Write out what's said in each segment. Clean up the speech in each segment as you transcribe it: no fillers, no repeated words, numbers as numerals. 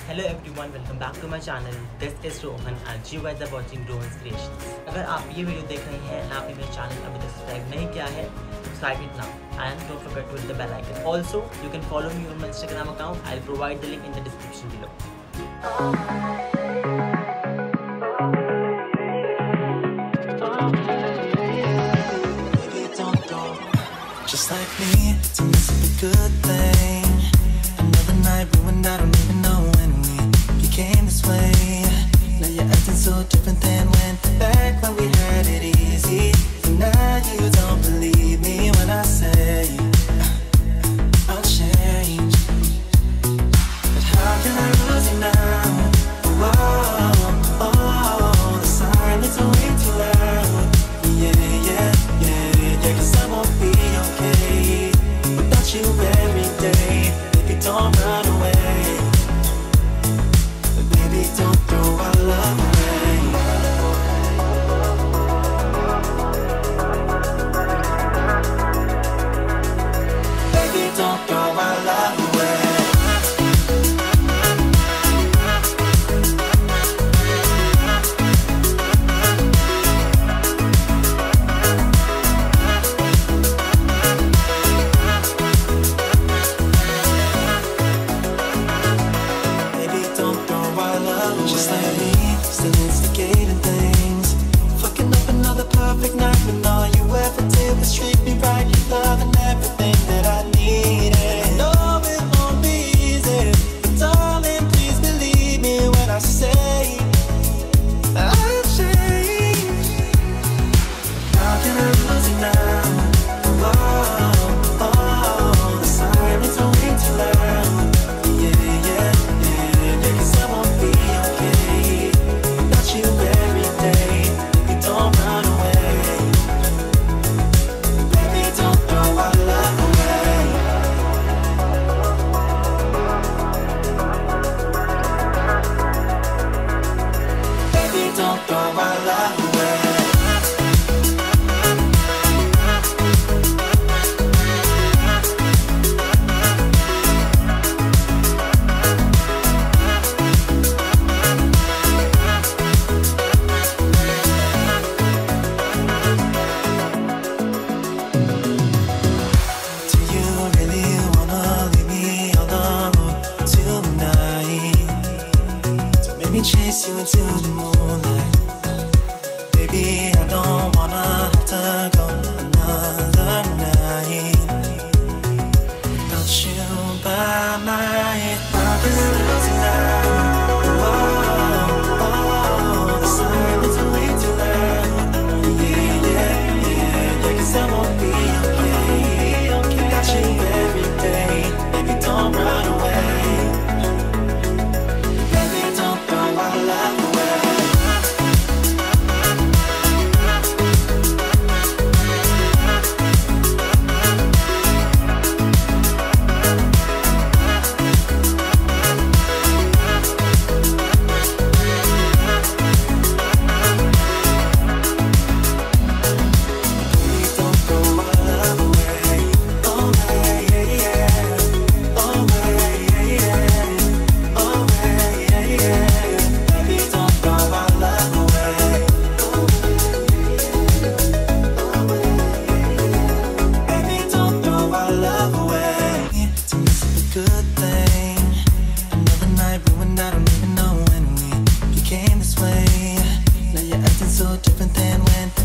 Hello everyone, welcome back to my channel. This is Rohan and you guys are watching Rohan's Creations. अगर आप ये video देख रहे हैं और आपने मेरे चैनल अभी तक सब्सक्राइब नहीं किया है, subscribe it now and don't forget to hit the bell icon. Also, you can follow me on my Instagram account. I'll provide the link in the description below. Just like me, to miss a good thing. Another night ruined, I don't even know when we became this way. Now you're acting so different than when back when we had it easy. And now you don't believe me when I say I'll change. But how can I lose you now? Oh, the silence is way too loud. Yeah, 'cause I won't be okay without you every day. Baby, don't run away. Baby, don't throw our love away. Baby, don't throw our love away. Just like me, still instigating things. Fucking up another perfect night when all you ever did was treat me right. Love and everything that I needed. No, it won't be easy, but darling, please believe me when I say I'll change. How can I lose you now? Oh, the silence is way too loud. Yeah, 'cause I won't be okay without you every day. Baby, don't run away. Baby, don't throw our love away. Baby, don't throw our love away. Chase you into the moonlight. Baby, I don't wanna have to go another night without you by my side. Oh, the silence is way too loud. Yeah, 'cause I won't be okay without you every day. Baby, don't run away. Love away. Good thing. Another night ruined, I don't even know when we became this way. Now you're acting so different than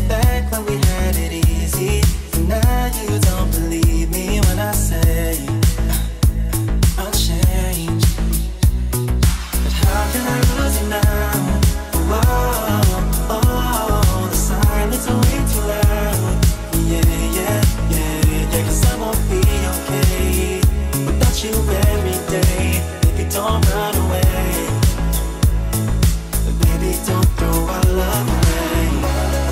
back when we had it easy. And now you don't believe me when I say I'll change. But how can I lose you now? Oh, the silence is way too loud. Yeah, 'cause I won't be okay without you every day. Baby, don't run away. Baby, don't throw our love away.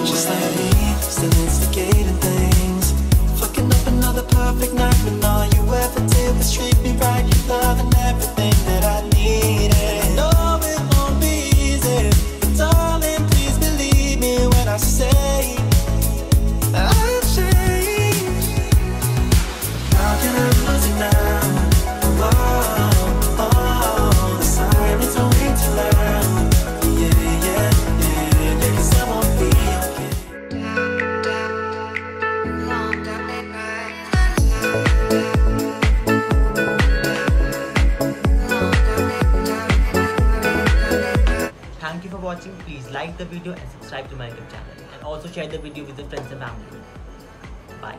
Just like me, still instigating things. Fucking up another perfect night when all you ever did was treat me right. You love and everything that I needed. I know it won't be easy, but darling, please believe me when I say I've changed. How can I lose it now? Oh, the silence don't mean too loud. Yeah, 'cause I won't be okay. Thank you for watching. Please like the video and subscribe to my YouTube channel, and also share the video with your friends and family. Bye.